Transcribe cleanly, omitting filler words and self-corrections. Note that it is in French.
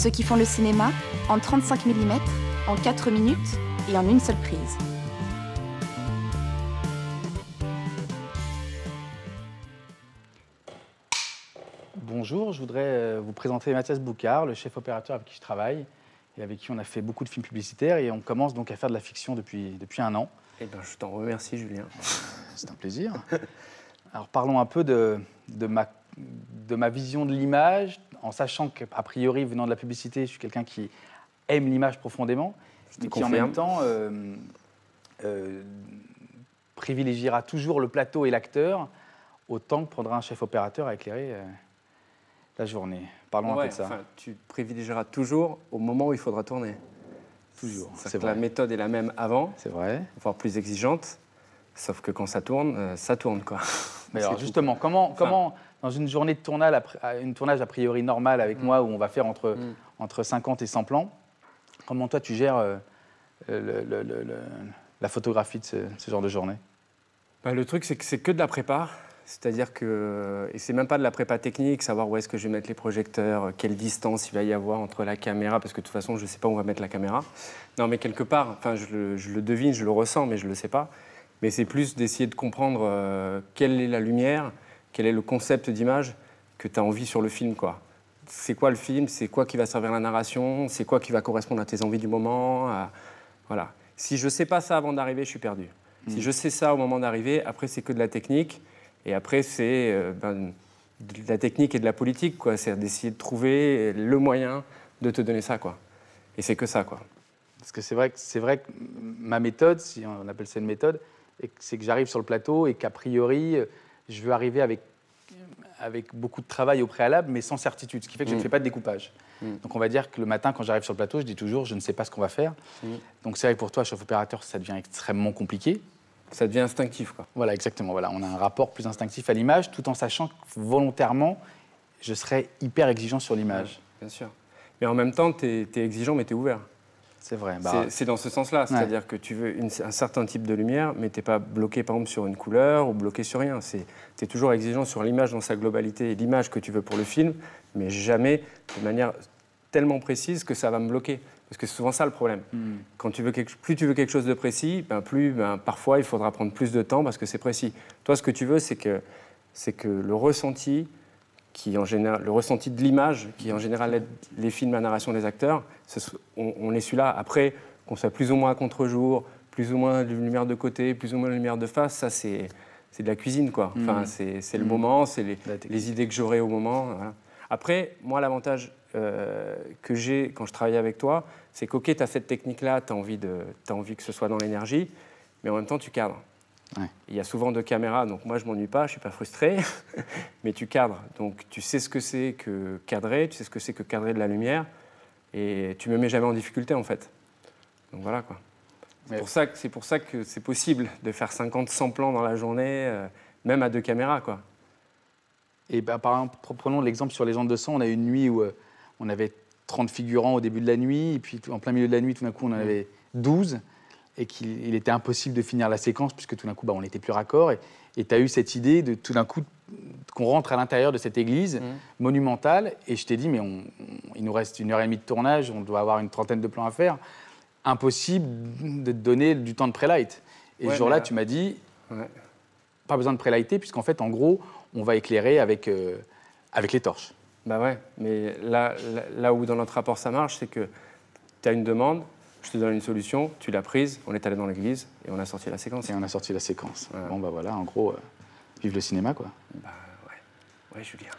Ceux qui font le cinéma en 35 mm, en 4 minutes et en une seule prise. Bonjour, je voudrais vous présenter Mathias Boucard, le chef opérateur avec qui je travaille et avec qui on a fait beaucoup de films publicitaires et on commence donc à faire de la fiction depuis 1 an. Eh bien, je t'en remercie, Julien. C'est un plaisir. Alors parlons un peu de ma vision de l'image, en sachant qu'a priori, venant de la publicité, je suis quelqu'un qui aime l'image profondément, mais qui en même temps privilégiera toujours le plateau et l'acteur, autant que prendra un chef opérateur à éclairer la journée. Parlons un peu de ça. Enfin, tu privilégieras toujours au moment où il faudra tourner. Toujours, c'est vrai. La méthode est la même avant, c'est vrai, voire plus exigeante, sauf que quand ça tourne quoi. Mais alors justement, comment dans une journée de tournage, une tournage a priori normale avec moi, où on va faire entre 50 et 100 plans, comment toi tu gères la photographie de ce genre de journée? Le truc, c'est que c'est que de la prépa. C'est-à-dire que, et c'est même pas de la prépa technique, savoir où est-ce que je vais mettre les projecteurs, quelle distance il va y avoir entre la caméra, parce que de toute façon, je sais pas où on va mettre la caméra. Non, mais quelque part, enfin, je le devine, je le ressens, mais je le sais pas. Mais c'est plus d'essayer de comprendre quelle est la lumière, quel est le concept d'image que tu as envie sur le film, quoi. C'est quoi le film? C'est quoi qui va servir la narration? C'est quoi qui va correspondre à tes envies du moment? Voilà. Si je sais pas ça avant d'arriver, je suis perdu. Si je sais ça au moment d'arriver, après, c'est que de la technique. Et après, c'est de la technique et de la politique, quoi. C'est d'essayer de trouver le moyen de te donner ça, quoi. Et c'est que ça, quoi. Parce que c'est vrai que ma méthode, si on appelle ça une méthode, c'est que j'arrive sur le plateau et qu'a priori, je veux arriver avec beaucoup de travail au préalable, mais sans certitude, ce qui fait que je ne fais pas de découpage. Donc on va dire que le matin, quand j'arrive sur le plateau, je dis toujours, je ne sais pas ce qu'on va faire. Donc c'est vrai que pour toi, chef opérateur, ça devient extrêmement compliqué. Ça devient instinctif, quoi. Voilà, exactement. Voilà. On a un rapport plus instinctif à l'image, tout en sachant que volontairement, je serai hyper exigeant sur l'image. Ouais, bien sûr. Mais en même temps, tu es exigeant, mais tu es ouvert. C'est vrai. C'est dans ce sens-là. C'est-à-dire que tu veux un certain type de lumière, mais tu n'es pas bloqué, par exemple, sur une couleur ou bloqué sur rien. Tu es toujours exigeant sur l'image dans sa globalité et l'image que tu veux pour le film, mais jamais de manière tellement précise que ça va me bloquer. Parce que c'est souvent ça le problème. Quand plus tu veux quelque chose de précis, parfois il faudra prendre plus de temps parce que c'est précis. Toi, ce que tu veux, c'est que le ressenti, le ressenti de l'image, qui en général aide les films à narration des acteurs, on est celui-là. Après, qu'on soit plus ou moins à contre-jour, plus ou moins de lumière de côté, plus ou moins de lumière de face, ça c'est de la cuisine, quoi. Enfin, c'est le moment, c'est les idées que j'aurai au moment. Voilà. Après, moi, l'avantage que j'ai quand je travaille avec toi, c'est qu'ok, tu as cette technique-là, tu as envie que ce soit dans l'énergie, mais en même temps, tu cadres. Ouais. Il y a souvent 2 caméras, donc moi, je ne m'ennuie pas, je ne suis pas frustré, mais tu cadres. Donc, tu sais ce que c'est que cadrer, tu sais ce que c'est que cadrer de la lumière, et tu ne me mets jamais en difficulté, en fait. Donc, voilà, quoi. C'est pour ça que c'est possible de faire 50-100 plans dans la journée, même à 2 caméras, quoi. Et par exemple, prenons l'exemple sur Légendes de sang, on a eu une nuit où on avait 30 figurants au début de la nuit, et puis en plein milieu de la nuit, tout d'un coup, on en avait 12, et qu'il était impossible de finir la séquence, puisque tout d'un coup, on n'était plus raccord, et tu as eu cette idée de tout d'un coup qu'on rentre à l'intérieur de cette église monumentale, et je t'ai dit, mais il nous reste 1h30 de tournage, on doit avoir une 30aine de plans à faire, impossible de te donner du temps de pré-light. Et ce jour-là, tu m'as dit, pas besoin de pré-lighter, puisqu'en fait, en gros, on va éclairer avec les torches. Bah ouais, mais là où dans notre rapport ça marche, c'est que tu as une demande, je te donne une solution, tu l'as prise, on est allé dans l'église et on a sorti la séquence. Et on a sorti la séquence. Voilà. Bon, bah voilà, en gros, vive le cinéma, quoi. Bah ouais, Julien.